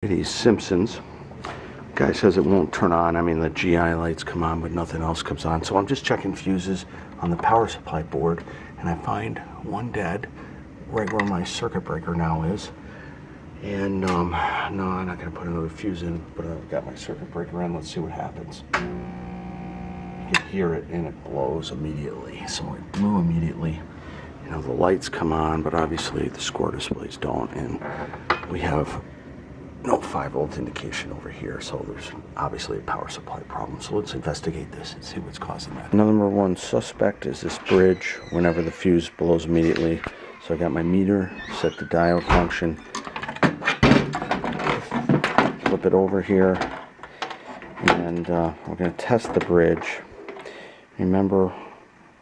Dataeast Simpsons. Guy says it won't turn on. I mean, the GI lights come on, but nothing else comes on. So I'm just checking fuses on the power supply board, and I find one dead right where my circuit breaker now is. And no, I'm not going to put another fuse in, but I've got my circuit breaker in. Let's see what happens. You can hear it, and it blows immediately. So it blew immediately. You know, the lights come on, but obviously the score displays don't, and we have no 5-volt indication over here, so there's obviously a power supply problem. So let's investigate this and see what's causing that. Number one suspect is this bridge whenever the fuse blows immediately. So I got my meter set to diode function. Flip it over here, and we're going to test the bridge. Remember,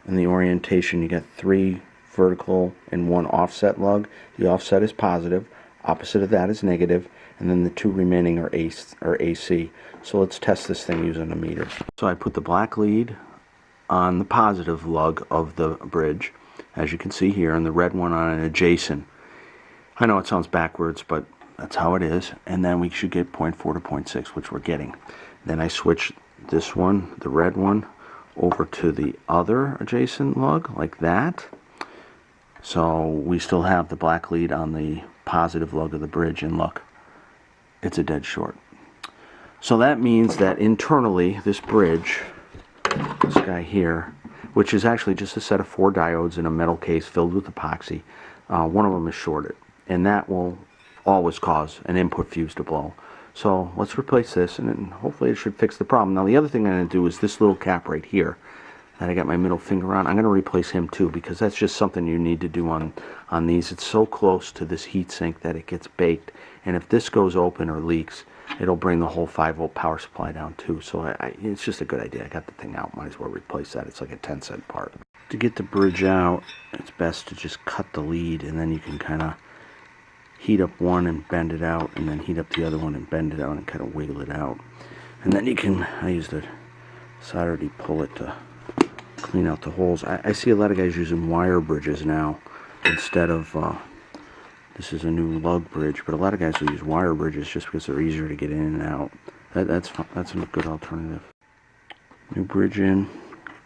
in the orientation you got 3 vertical and 1 offset lug. The offset is positive, opposite of that is negative, and then the 2 remaining are AC. So let's test this thing using a meter. So I put the black lead on the positive lug of the bridge, as you can see here, and the red one on an adjacent. I know it sounds backwards, but that's how it is. And then we should get 0.4 to 0.6, which we're getting. Then I switch this one, the red one, over to the other adjacent lug, like that. So we still have the black lead on the positive lug of the bridge, and look, it's a dead short. So that means that internally, this bridge, this guy here, which is actually just a set of 4 diodes in a metal case filled with epoxy, one of them is shorted, and that will always cause an input fuse to blow. So let's replace this, and then hopefully it should fix the problem. Now the other thing I'm going to do is this little cap right here that I got my middle finger on. I'm going to replace him too, because that's just something you need to do on these. It's so close to this heat sink that it gets baked, and if this goes open or leaks, it'll bring the whole 5-volt power supply down too. So it's just a good idea. I got the thing out, might as well replace that. It's like a 10-cent part. To get the bridge out, it's best to just cut the lead, and then you can kind of heat up one and bend it out, and then heat up the other one and bend it out and kind of wiggle it out. And then you can, I use the solder pull it to clean out the holes. I see a lot of guys using wire bridges now instead of, this is a new lug bridge, but a lot of guys will use wire bridges just because they're easier to get in and out. That's a good alternative. New bridge in,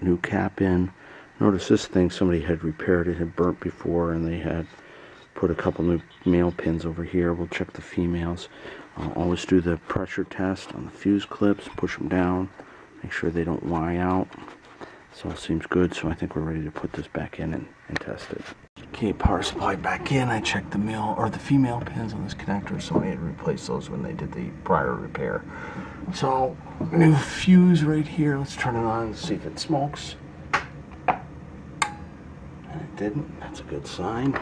new cap in. Notice this thing somebody had repaired. It had burnt before, and they had put a couple new male pins over here. We'll check the females. Always do the pressure test on the fuse clips, push them down, make sure they don't Y out. This all seems good, so I think we're ready to put this back in and test it. Okay, power supply back in. I checked the male or the female pins on this connector, so I had replaced those when they did the prior repair. So, new fuse right here. Let's turn it on and see if it smokes. And it didn't. That's a good sign.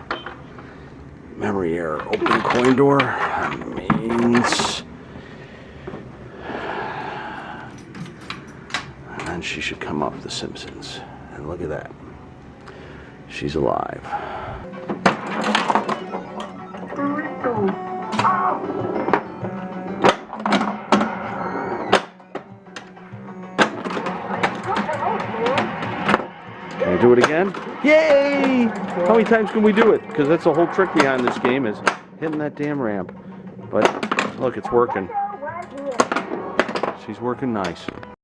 Memory error. Open coin door. Means. And she should come up the Simpsons. And look at that. She's alive. Can we do it again? Yay! How many times can we do it? Because that's the whole trick behind this game, is hitting that damn ramp. But look, it's working. She's working nice.